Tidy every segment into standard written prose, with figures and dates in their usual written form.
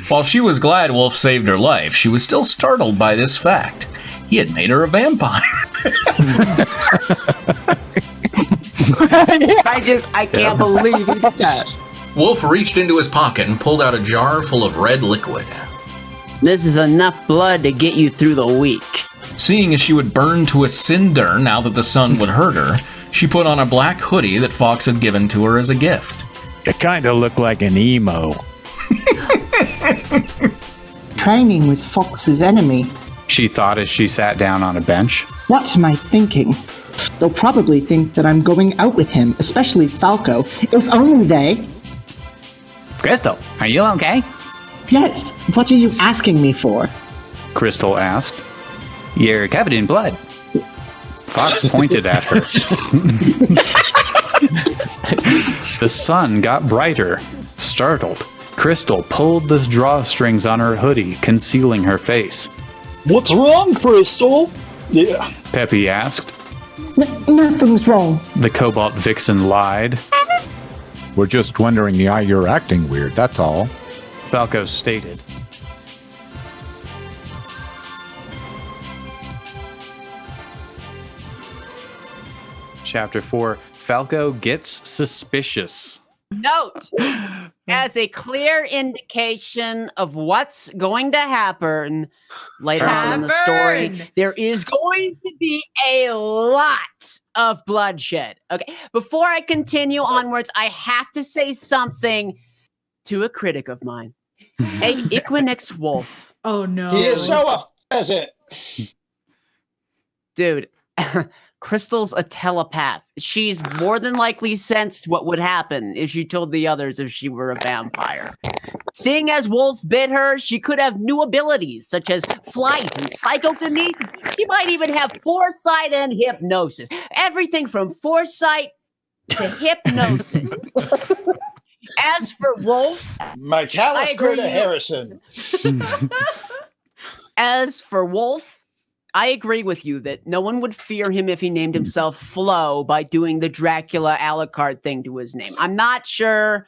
While she was glad Wolf saved her life, she was still startled by this fact. He had made her a vampire. I can't believe he did that. Wolf reached into his pocket and pulled out a jar full of red liquid. This is enough blood to get you through the week. Seeing as she would burn to a cinder now that the sun would hurt her, she put on a black hoodie that Fox had given to her as a gift. It kind of looked like an emo. Training with Fox's enemy. She thought as she sat down on a bench. What am I thinking? They'll probably think that I'm going out with him, especially Falco. If only they... Krystal, are you okay? Yes, what are you asking me for? Krystal asked. You're covered in blood. Fox pointed at her. The sun got brighter. Startled, Krystal pulled the drawstrings on her hoodie, concealing her face. What's wrong, Krystal? Yeah. Peppy asked. Nothing's wrong. The Cobalt Vixen lied. We're just wondering why you're acting weird, that's all. Falco stated. Chapter 4, Falco gets suspicious. Note, as a clear indication of what's going to happen later on in the story, there is going to be a lot of bloodshed. Okay, before I continue onwards, I have to say something to a critic of mine. A Equinix wolf. Oh, no. He is so a peasant. Dude, Krystal's a telepath. She's more than likely sensed what would happen if she told the others if she were a vampire. Seeing as Wolf bit her, she could have new abilities such as flight and psychokinesis. She might even have foresight and hypnosis. Everything from foresight to hypnosis. As for Wolf, McAllister to Harrison. As for Wolf, I agree with you that no one would fear him if he named himself Flo by doing the Dracula Alucard thing to his name. I'm not sure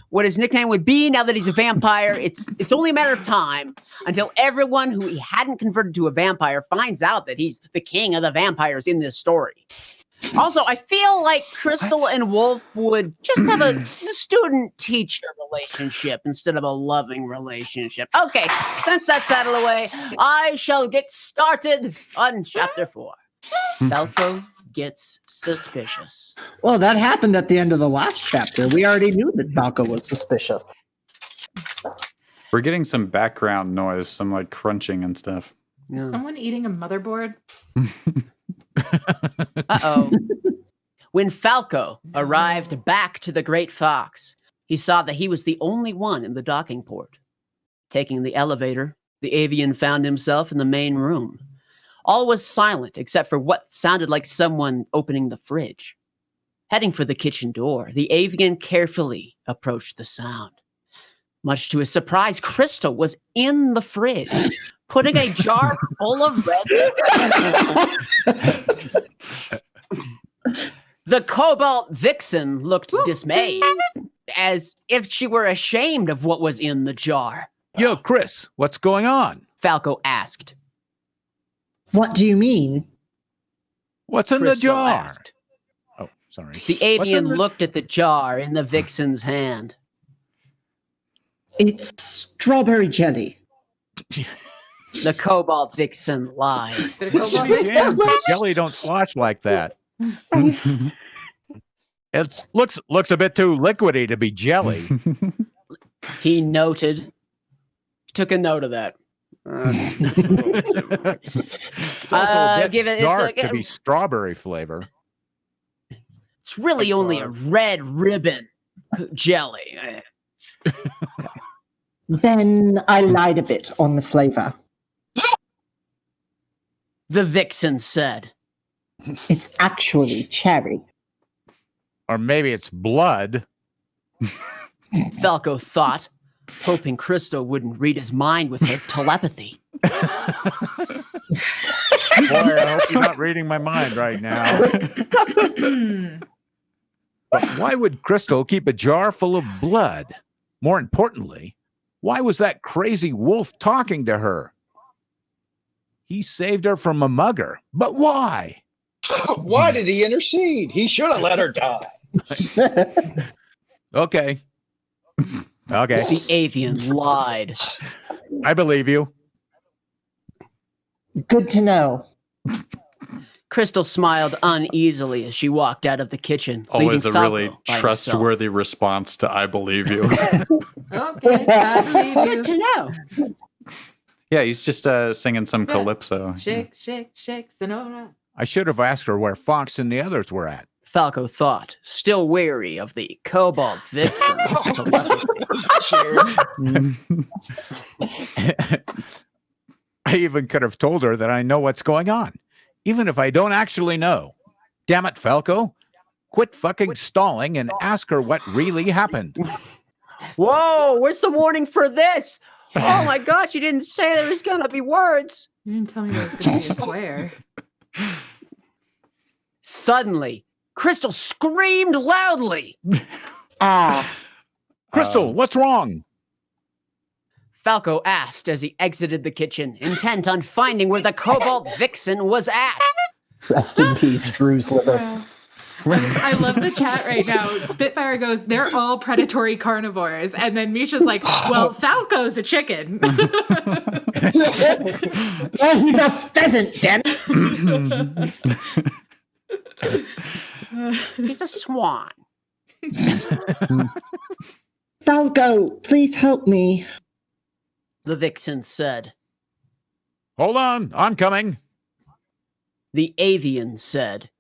what his nickname would be now that he's a vampire. It's only a matter of time until everyone who he hadn't converted to a vampire finds out that he's the king of the vampires in this story. Also, I feel like Krystal and Wolf would just have a student-teacher relationship instead of a loving relationship. Okay, since that's out of the way, I shall get started on Chapter 4. Falco gets suspicious. Well, that happened at the end of the last chapter. We already knew that Falco was suspicious. We're getting some background noise, some like crunching and stuff. Is someone eating a motherboard? Uh-oh. When Falco arrived back to the Great Fox, he saw that he was the only one in the docking port. Taking the elevator, the avian found himself in the main room. All was silent except for what sounded like someone opening the fridge. Heading for the kitchen door, the avian carefully approached the sound. Much to his surprise, Krystal was in the fridge, putting a jar full of red liquid. The Cobalt Vixen looked dismayed, as if she were ashamed of what was in the jar. Yo, Chris, what's going on? Falco asked. What do you mean? What's in the Krystal jar? asked. Oh, sorry. The avian looked at the jar in the Vixen's hand. It's strawberry jelly. The Cobalt Vixen lied. Damn, jelly don't slosh like that. It looks a bit too liquidy to be jelly. He noted. Took a note of that. It's also a bit give it. dark to be strawberry flavor. It's really only a red ribbon jelly. Then I lied a bit on the flavor. The Vixen said. It's actually cherry. Or maybe it's blood. Falco thought, hoping Krystal wouldn't read his mind with her telepathy. Boy, I hope you're not reading my mind right now. But why would Krystal keep a jar full of blood? More importantly, Why was that crazy wolf talking to her? He saved her from a mugger. But why? Why did he intercede? He should have let her die. Okay. Okay. The avian lied. I believe you. Good to know. Krystal smiled uneasily as she walked out of the kitchen. Always a leaving really Falco by trustworthy response to "I believe you." Okay, I believe himself. Good you. to know. Yeah, he's just singing some calypso. Shake, shake, shake, Sonora. I should have asked her where Fox and the others were at. Falco thought, still wary of the cobalt vixen's telepathy. Cheers. I even could have told her that I know what's going on, even if I don't actually know. Damn it, Falco. Quit fucking stalling and ask her what really happened. Whoa, where's the warning for this? Oh my gosh, you didn't say there was gonna be words. You didn't tell me there was going to be a swear. Suddenly, Krystal screamed loudly. Krystal, what's wrong? Falco asked as he exited the kitchen, intent on finding where the cobalt vixen was at. Rest in peace, Drew's liver. I love the chat right now. Spitfire goes, they're all predatory carnivores. And then Misha's like, well, Falco's a chicken. Oh, he's a pheasant, damn it. He's a swan. Falco, please help me. The vixen said. Hold on, I'm coming. The avian said.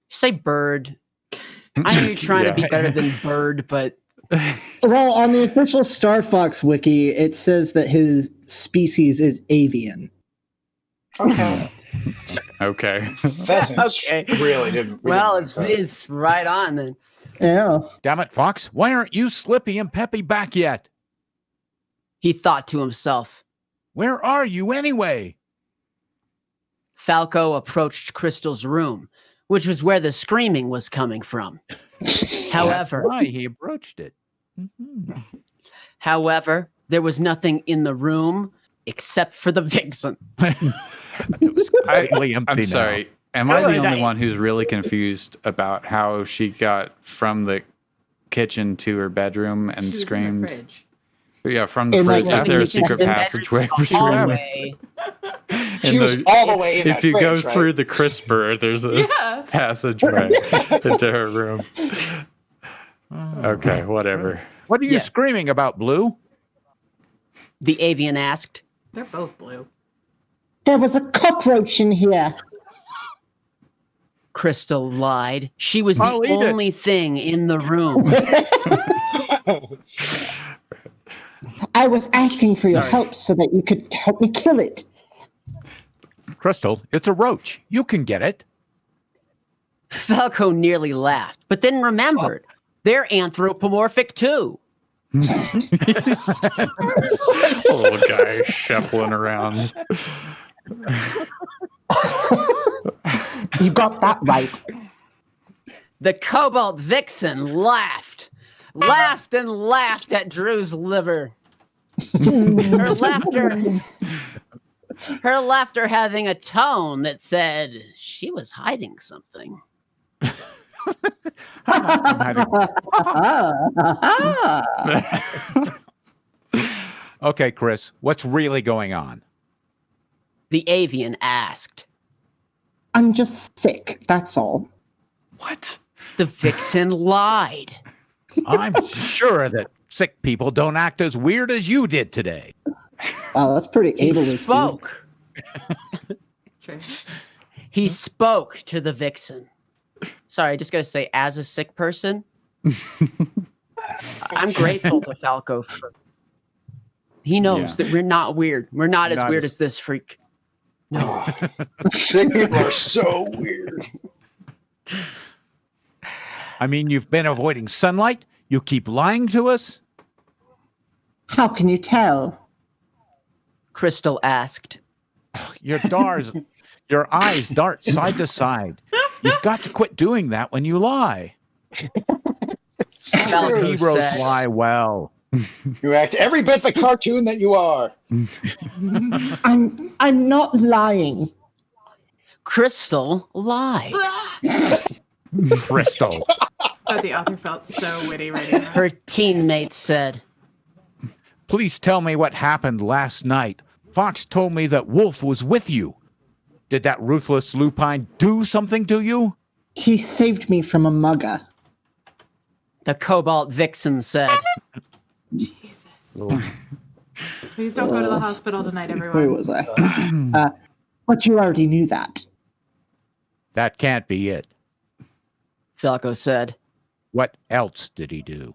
Say bird. I know you're trying to be better than bird, but Well, on the official Star Fox wiki, it says that his species is avian. Okay. Okay. Pheasants Okay. really didn't. well, it's right on then. Yeah. Damn it, Fox. Why aren't you, Slippy, and Peppy back yet? He thought to himself. Where are you anyway? Falco approached Krystal's room, which was where the screaming was coming from. However, Why he approached it. Mhm. However, there was nothing in the room except for the vixen. It was completely empty I'm now. sorry. Am I the Really only nice. one who's really confused about how she got from the kitchen to her bedroom and She was in the screamed? fridge. Yeah, from the In, like, fridge. Is the there a kitchen secret and passageway bedroom between them? hallway. She was all the way in If that you go fridge, right? through the crisper, there's a Yeah. passageway into her room. Okay, whatever. What are you Yeah. screaming about, Blue? The avian asked. They're both blue. There was a cockroach in here. Krystal lied. She was the I'll eat it. only thing in the room. I was asking for your Sorry. help so that you could help me kill it. Krystal, it's a roach. You can get it. Falco nearly laughed, but then remembered. They're anthropomorphic too. Little guy shuffling around. You got that right. The cobalt vixen laughed and laughed at Drew's liver. Her laughter having a tone that said she was hiding something. I'm having- Okay, Chris, what's really going on? The avian asked. I'm just sick, that's all. What? The vixen lied. I'm sure that sick people don't act as weird as you did today. Wow, that's pretty He ableist. spoke. True. He spoke to the vixen. Sorry, I just gotta say, as a sick person, I'm grateful to Falco for. He knows that we're not weird. We're not as Not weird as- as this freak. No. Sick people are so weird. I mean, you've been avoiding sunlight. You keep lying to us. How can you tell? Krystal asked. Your eyes dart side to side. You've got to quit doing that when you lie. Falco Heroes said. lie well. You act every bit the cartoon that you are. I'm not lying. Krystal lied. Krystal. Oh, the author felt so witty reading that. Her teammate said. Please tell me what happened last night. Fox told me that Wolf was with you. Did that ruthless lupine do something to you? He saved me from a mugger. The Cobalt Vixen said. Jesus. Please don't go to the hospital tonight, Where everyone. was I? But you already knew that. That can't be it. Falco said. What else did he do?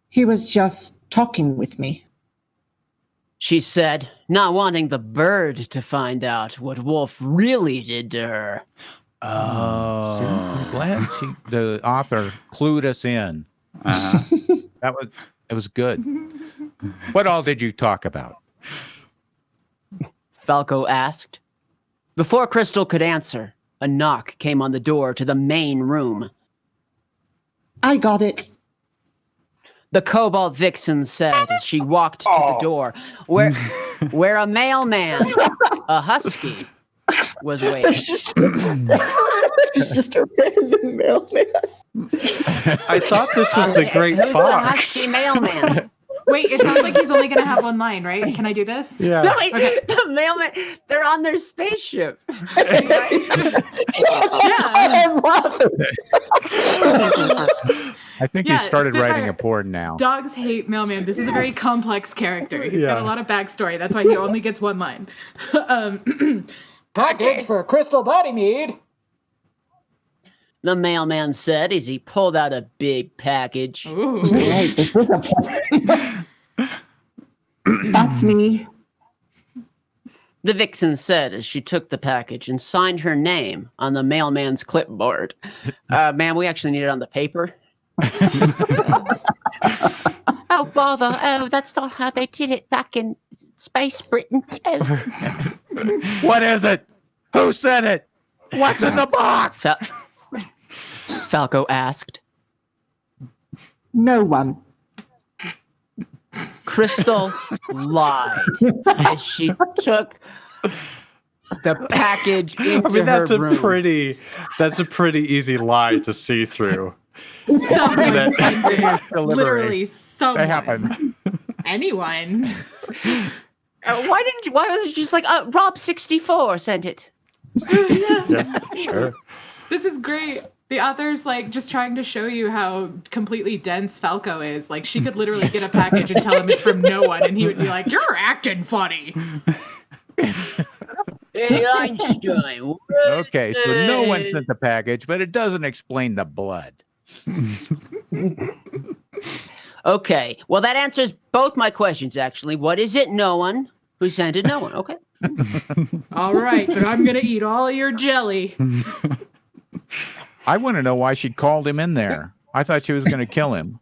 He was just talking with me. She said, not wanting the bird to find out what Wolf really did to her. See, I'm glad the author clued us in. It was good. What all did you talk about? Falco asked. Before Krystal could answer, a knock came on the door to the main room. I got it. The Cobalt Vixen said as she walked to the door, where a mailman, a husky, was waiting. It's just a random mailman. I thought this was the Great Who's the Fox. husky mailman? Wait, it sounds like he's only going to have one line, right? Can I do this? Yeah. No, wait, the mailman, they're on their spaceship. Yeah. I'm laughing. I think Yeah, he started Spitfire. writing a porn now. Dogs hate mailman. This is a very complex character. He's got a lot of backstory. That's why he only gets one line. Package for Krystal Body Mead. The mailman said as he pulled out a big package. Ooh. Right, this is That's me. The Vixen said as she took the package and signed her name on the mailman's clipboard. Ma'am, we actually need it on the paper. Oh, bother. Oh, that's not how they did it back in Space Britain. Oh. What is it? Who said it? What's in the box? Falco asked. No one. Krystal lied as she took the package into that's her room. that's a pretty easy lie to see through. Someone That- sent it. Delivery. Literally someone. That happened. Anyone. Why was it just like, Rob 64 sent it? Yeah, sure. This is great. The author's like just trying to show you how completely dense Falco is. Like she could literally get a package and tell him it's from no one, and he would be like, "You're acting funny." Hey, Einstein. Okay, so no one sent the package, but it doesn't explain the blood. Okay, well that answers both my questions actually. What is it? No one. Who sent it? No one. Okay. All right, but I'm gonna eat all your jelly. I want to know why she called him in there. I thought she was going to kill him.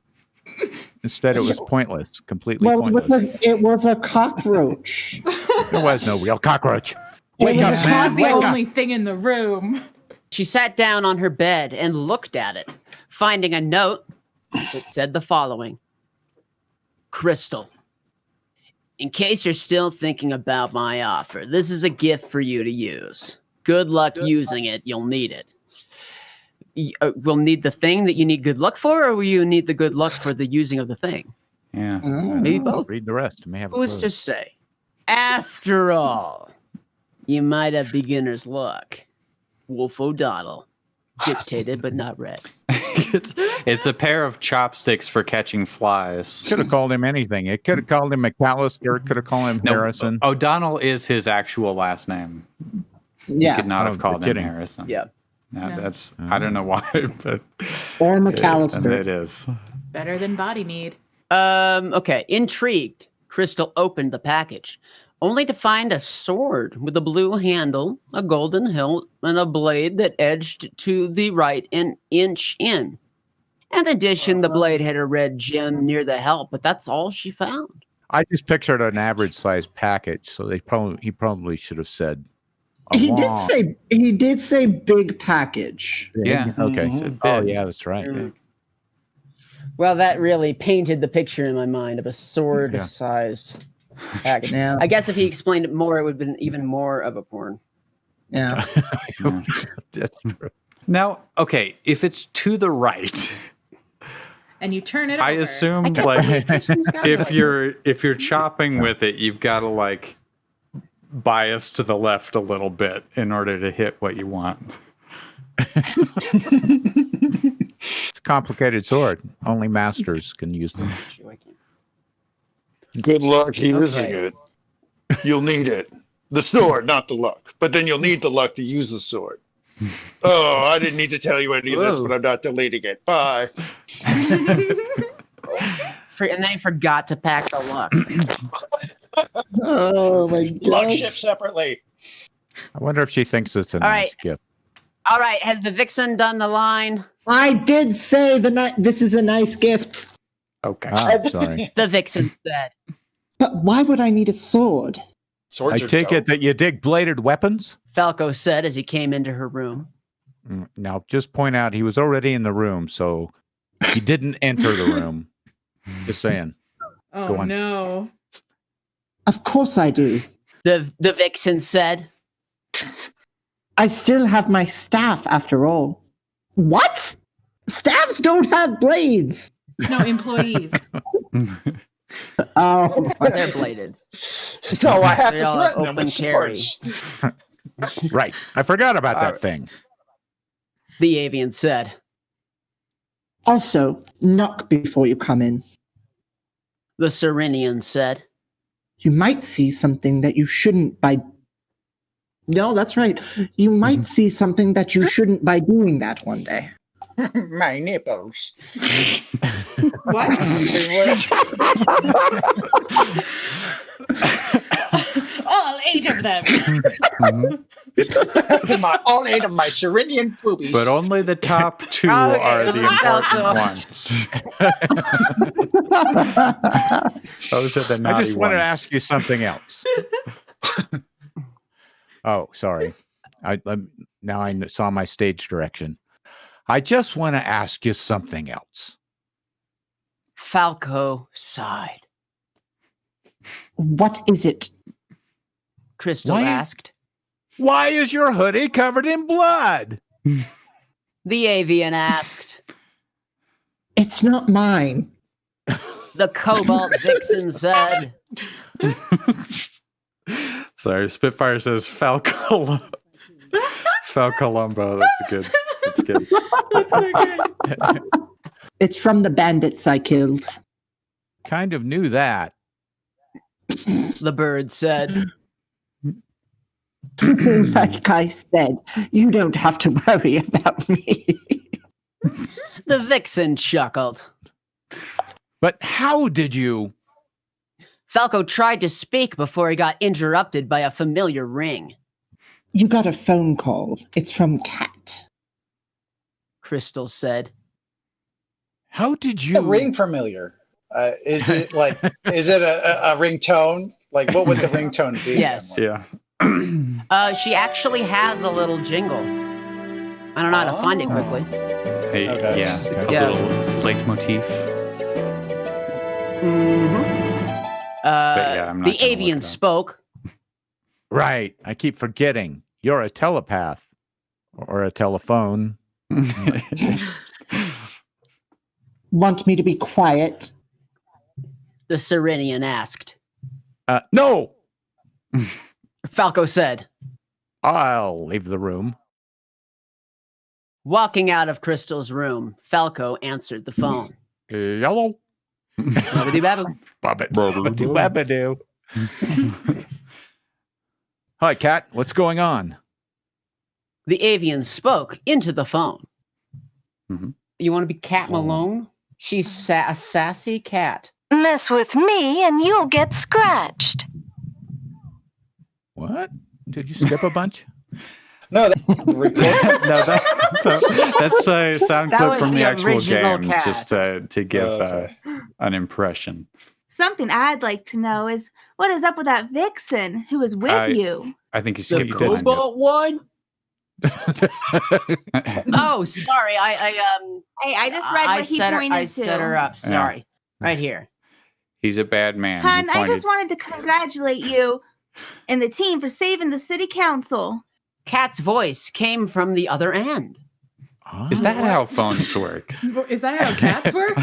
Instead, it was pointless, completely Well, pointless. it was a cockroach. There was no real cockroach. Wake It up, was man! the Wake up! only thing in the room. She sat down on her bed and looked at it, finding a note that said the following. Krystal, in case you're still thinking about my offer, this is a gift for you to use. Good luck using it. You'll need it. We'll need the thing that you need good luck for, or will you need the good luck for the using of the thing? Yeah. Maybe both. Read the rest. May have a Who's clue. to say? After all, you might have beginner's luck. Wolf O'Donnell. Dictated but not read. It's a pair of chopsticks for catching flies. Could have called him anything. It could have called him McAllister. It could have called him Harrison. O'Donnell is his actual last name. Yeah. You could not have Oh, called you're him kidding. Harrison. Yeah. No, No. that's I don't know why, but Or and McAllister. it is. Better than body mead. Okay. Intrigued, Krystal opened the package, only to find a sword with a blue handle, a golden hilt, and a blade that edged to the right an inch in. In addition, the blade had a red gem near the hilt, but that's all she found. I just pictured an average size package, so he probably should have said. a He long- did say big package. Yeah. Okay. He said Oh big. yeah, that's right. Well, that really painted the picture in my mind of a sword-sized package. Yeah. I guess if he explained it more, it would have been even more of a porn. Yeah. That's true. Now, okay, if it's to the right, And you turn it I over. assume can't like believe got if it. you're chopping with it, you've got to like bias to the left a little bit in order to hit what you want. It's a complicated sword. Only masters can use them. Good luck using Okay. it. You'll need it. The sword, not the luck. But then you'll need the luck to use the sword. Oh, I didn't need to tell you any of this, Whoa. but I'm not deleting it. Bye. And then he forgot to pack the luck. Oh my Luck god. ship separately. I wonder if she thinks it's a All nice right. gift. All right, has the vixen done the line? I did say this is a nice gift. Okay. Ah, sorry. The vixen said. But why would I need a sword? Swords I are take it dope. that you dig bladed weapons? Falco said as he came into her room. Now, just point out he was already in the room, so he didn't enter the room. Just saying. Oh Go on. no. Of course I do. The vixen said. I still have my staff after all. What? Staffs don't have blades. No, employees. Oh, They're bladed. So I have They to all have threaten them open with carry. swords. Right. I forgot about that Alright. thing. The avian said. also, knock before you come in. The Serenian said. You might see something that you shouldn't by. No, that's right. You might see something that you shouldn't by doing that one day. My nipples. What? All 8 of them. All 8 of my Serenian boobies. But only the top 2 Okay, are the important ones. Those are the naughty I just wanted to ones. ask you something else. Oh, sorry. Now I saw my stage direction. I just want to ask you something else. Falco sighed. What is it? Krystal Why- asked. Why is your hoodie covered in blood? The avian asked. It's not mine. The cobalt vixen said. Sorry, Spitfire says Falcolumbo. Falcolumbo. That's good. That's good. That's so good. It's from the bandits I killed. Kind of knew that. The bird said. Like I said, you don't have to worry about me. The vixen chuckled. But how did you? Falco tried to speak before he got interrupted by a familiar ring. You got a phone call. It's from Kat. Krystal said. How did The you? ring familiar. Is it like? Is it a ringtone? Like, what would the ringtone be? Yes. Yeah. She actually has a little jingle. I don't know how to find it quickly. Hey, Okay. yeah. A Yeah. little leitmotif. yeah, I'm not The gonna avian look it up. spoke. Right. I keep forgetting. You're a telepath or a telephone. Want me to be quiet? The Serenian asked. No, Falco said. I'll leave the room. Walking out of Krystal's room, Falco answered the phone. Yellow. Babba-doo-babba. Babadoo. Hi, Kat. What's going on? The avian spoke into the phone. Mhm. You want to be Cat Malone? She's a sassy cat. Mess with me and you'll get scratched. What? Did you skip a bunch? No, that's No, that's a sound That clip was from the the actual original game, cast. just to give Okay. an impression. Something I'd like to know is what is up with that vixen who was with you? I think you The skipped one. cobalt one? Oh, sorry. Hey, I just read what he pointed I to. set her up. Sorry. Right here. He's a bad man. Hun, He I pointed- just wanted to congratulate you and the team for saving the city council. Kat's voice came from the other end. Is that how phones work? Is that how cats work?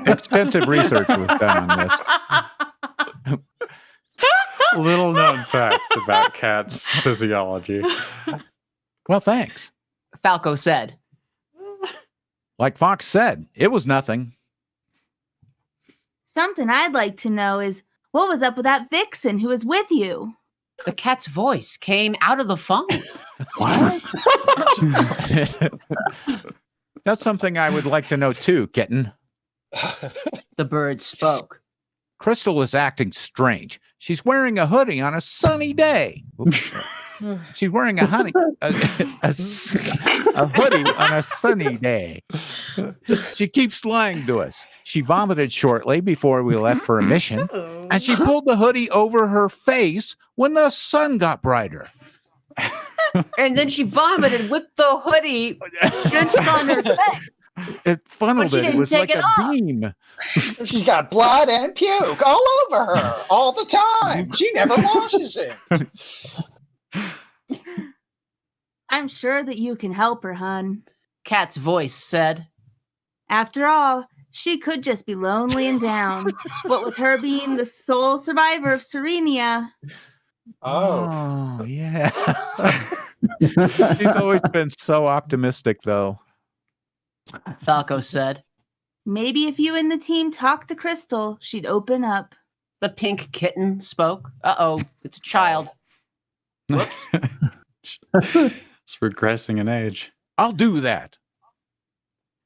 Extensive research was done on this. Little known fact about cats' physiology. Well, thanks. Falco said. Like Fox said, it was nothing. Something I'd like to know is what was up with that vixen who was with you? The cat's voice came out of the phone. What? That's something I would like to know too, kitten. The bird spoke. Krystal is acting strange. She's wearing a hoodie on a sunny day. She's wearing a hoodie on a sunny day. She keeps lying to us. She vomited shortly before we left for a mission, and she pulled the hoodie over her face when the sun got brighter. And then she vomited with the hoodie drenched on her face. It funneled But she it. It didn't was take like it a off. beam. She's got blood and puke all over her all the time. She never washes it. I'm sure that you can help her, hun. Kat's voice said. After all, she could just be lonely and down. What with her being the sole survivor of Serenia. Oh, yeah. She's always been so optimistic, though. Falco said. Maybe if you and the team talked to Krystal, she'd open up. The pink kitten spoke. Uh-oh, it's a child. Whoops. It's regressing in age. I'll do that.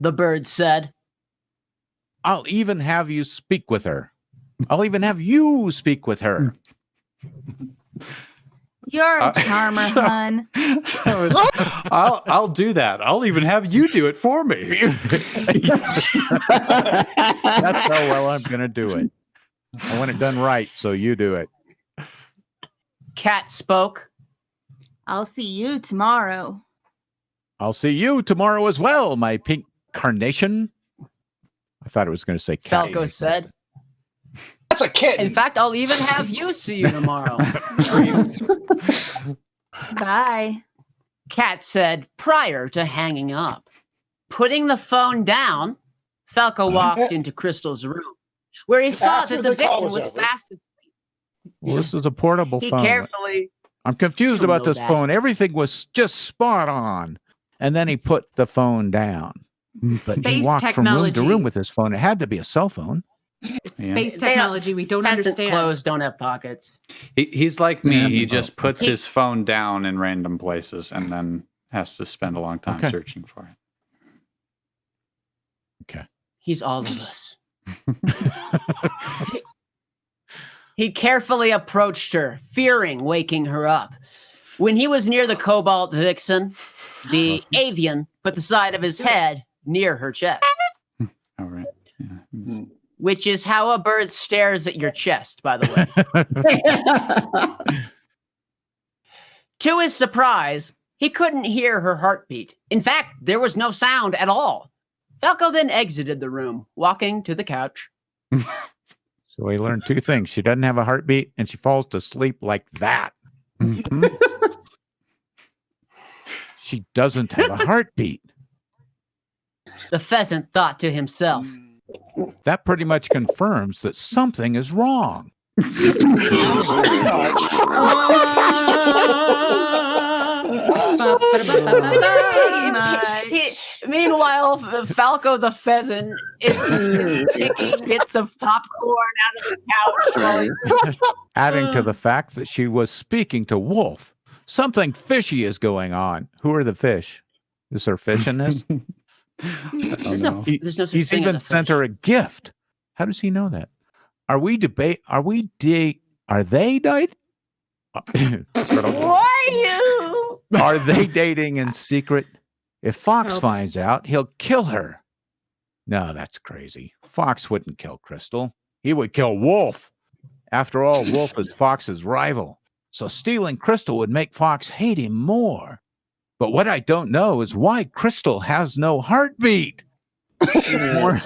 The bird said. I'll even have you speak with her. I'll even have you speak with her. You're a charmer, hun. I'll do that. I'll even have you do it for me. That's how well I'm going to do it. I want it done right, so you do it. Cat spoke. I'll see you tomorrow. I'll see you tomorrow as well, my pink carnation. I thought it was going to say cat. Falco said. That's a kitten. In fact, I'll even have you see you tomorrow. Bye. Cat said prior to hanging up. Putting the phone down, Falco walked into Krystal's room, where he saw After that the the call vixen was was over. fast asleep. Well, this is a portable He phone. carefully. I'm confused Don't about know this that. phone. Everything was just spot on. And then he put the phone down. But he Space walked from room to technology. room with his phone. It had to be a cell phone. It's Yeah. space They don't- technology we don't Pheasant understand. clothes don't have pockets. He's like me. Yeah. He just puts He- his phone down in random places and then has to spend a long time Okay. searching for it. He's all of us. He carefully approached her, fearing waking her up. When he was near the cobalt vixen, the avian put the side of his head near her chest, All right. Yeah. which is how a bird stares at your chest, by the way. To his surprise, he couldn't hear her heartbeat. In fact, there was no sound at all. Falco then exited the room, walking to the couch. So we learned two things. She doesn't have a heartbeat, and she falls to sleep like that. Mhm. She doesn't have a heartbeat. The pheasant thought to himself. That pretty much confirms that something is wrong. Meanwhile, Falco the pheasant is picking bits of popcorn out of the couch. while Adding to the fact that she was speaking to Wolf. Something fishy is going on. Who are the fish? Is there fish in this? There's no such He's thing even as a sent fish. her a gift. How does he know that? Are they died? Why you? Are they dating in secret? If Fox Help. finds out, he'll kill her. No, that's crazy. Fox wouldn't kill Krystal. He would kill Wolf. After all, Wolf is Fox's rival. So stealing Krystal would make Fox hate him more. But what I don't know is why Krystal has no heartbeat. More-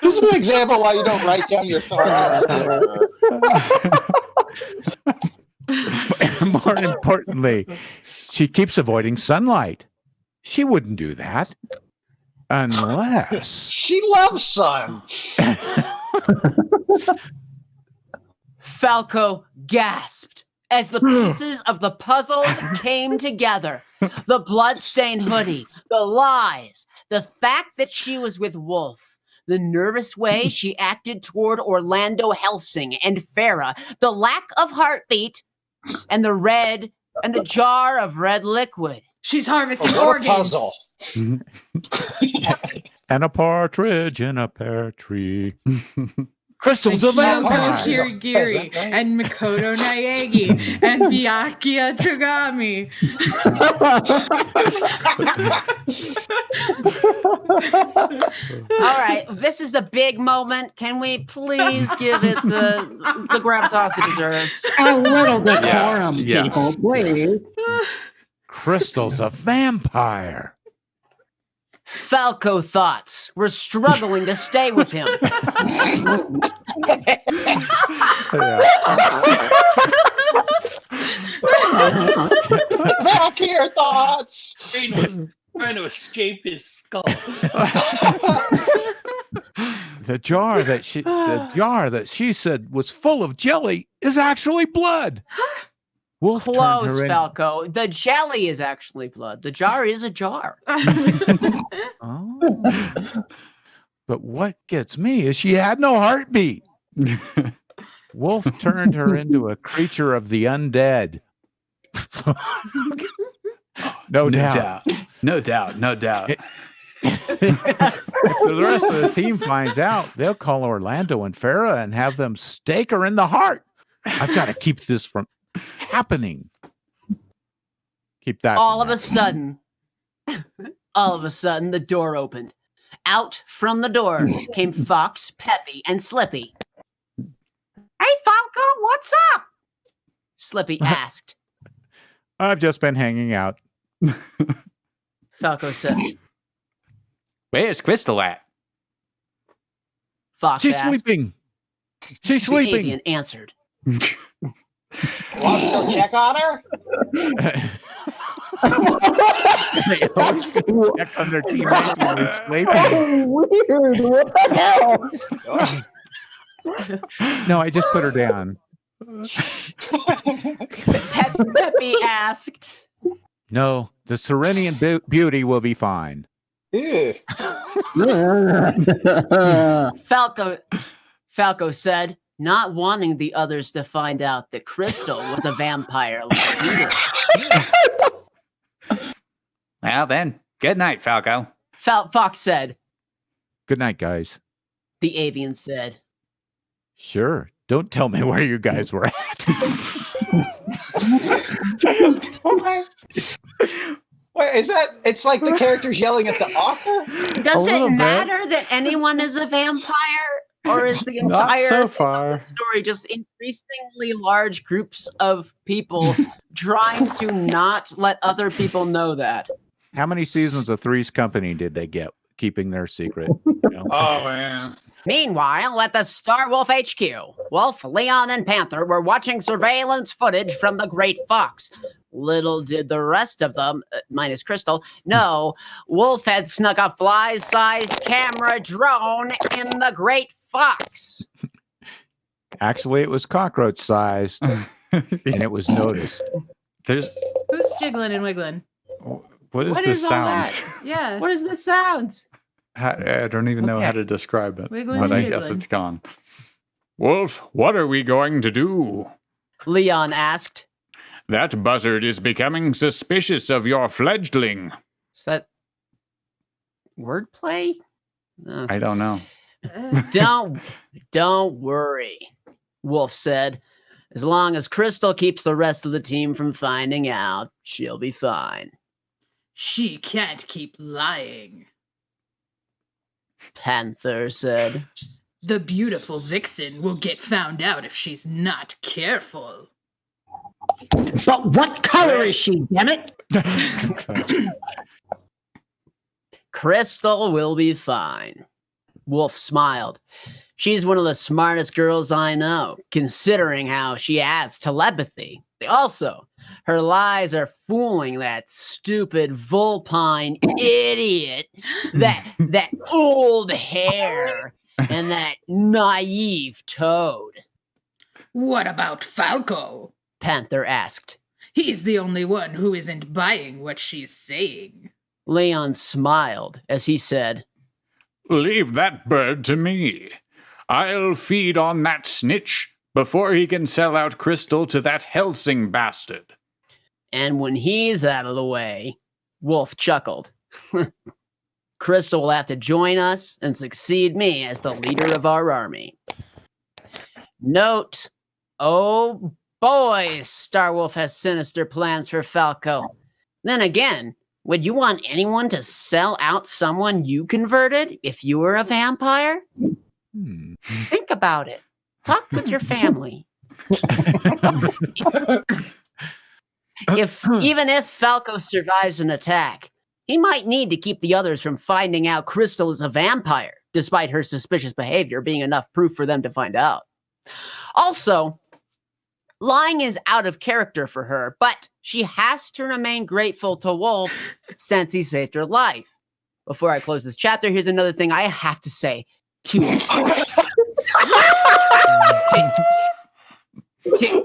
This is an example why you don't write down your thoughts on paper. More importantly, she keeps avoiding sunlight. She wouldn't do that unless She loves sun. Falco gasped as the pieces of the puzzle came together. The bloodstained hoodie, the lies, the fact that she was with Wolf, the nervous way she acted toward Orlando Helsing and Farah, the lack of heartbeat, and the jar of red liquid. She's harvesting What a organs. puzzle. and a partridge in a pear tree. Krystal's a Kyoko vampire. Kirigiri and Makoto Naegi and Byakuya Togami. All right, this is the big moment. Can we please give it the gravitas it deserves? A little decorum, Yeah. people, please. Krystal's a vampire. Falco thoughts were struggling to stay with him. Valkyrie thoughts. Brain was trying to escape his skull. The jar that she said was full of jelly is actually blood. Wolf turned Close, her in- Falco. The jelly is actually blood. The jar is a jar. Oh. But what gets me is she had no heartbeat. Wolf turned her into a creature of the undead. No doubt. No doubt. If the rest of the team finds out, they'll call Orlando and Farah and have them stake her in the heart. I've got to keep this from happening. Keep that. All of a sudden, the door opened. Out from the door came Fox, Peppy, and Slippy. Hey, Falco, what's up? Slippy asked. I've just been hanging out. Falco said. Where's Krystal at? Fox She's asked. sleeping. She's The sleeping. avian answered. Want to go check on her? They always check on their teammates when they're sleeping. Weird. What the hell? No, I just put her down. Peppy asked. No, the Serenian beauty will be fine. Ew. Falco said, not wanting the others to find out that Krystal was a vampire like Peter. Well then, good night, Falco. Fox said. Good night, guys. The avian said. Sure. Don't tell me where you guys were at. Wait, is that? It's like the characters yelling at the author. Does little it bit. matter that anyone is a vampire? Or is the Not entire so thing of far. the story just increasingly large groups of people trying to not let other people know that? How many seasons of Three's Company did they get keeping their secret? Oh man. Meanwhile, at the Star Wolf HQ, Wolf, Leon, and Panther were watching surveillance footage from the Great Fox. Little did the rest of them, minus Krystal, know Wolf had snuck a fly-sized camera drone in the Great Fox. Actually, it was cockroach size, and it was noticed. There's Who's jiggling and wiggling? what is What this is all sound? that? Yeah. What is the sound? I don't even know how to describe it, Wiggling but and I guess giggling. it's gone. Wolf, what are we going to do? Leon asked. That buzzard is becoming suspicious of your fledgling. Is that wordplay? I don't know. Don't worry, Wolf said. As long as Krystal keeps the rest of the team from finding out, she'll be fine. She can't keep lying. Panther said. The beautiful vixen will get found out if she's not careful. But what color is she, damn it? Krystal will be fine. Wolf smiled. She's one of the smartest girls I know, considering how she has telepathy. Also, her lies are fooling that stupid vulpine idiot, that old hare, and that naive toad. What about Falco? Panther asked. He's the only one who isn't buying what she's saying. Leon smiled as he said, Leave that bird to me. I'll feed on that snitch before he can sell out Krystal to that Helsing bastard. And when he's out of the way, Wolf chuckled. Krystal will have to join us and succeed me as the leader of our army. Note, oh boy, Starwolf has sinister plans for Falco. Then again, would you want anyone to sell out someone you converted if you were a vampire? Think about it. Talk with your family. Even if Falco survives an attack, he might need to keep the others from finding out Krystal is a vampire, despite her suspicious behavior being enough proof for them to find out. Also, lying is out of character for her, but she has to remain grateful to Wolf since he saved her life. Before I close this chapter, here's another thing I have to say to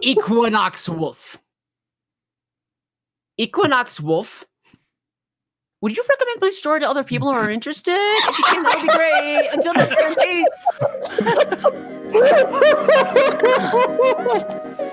Equinox Wolf. Equinox Wolf, would you recommend my story to other people who are interested? If you can, that would be great. Until next time, peace.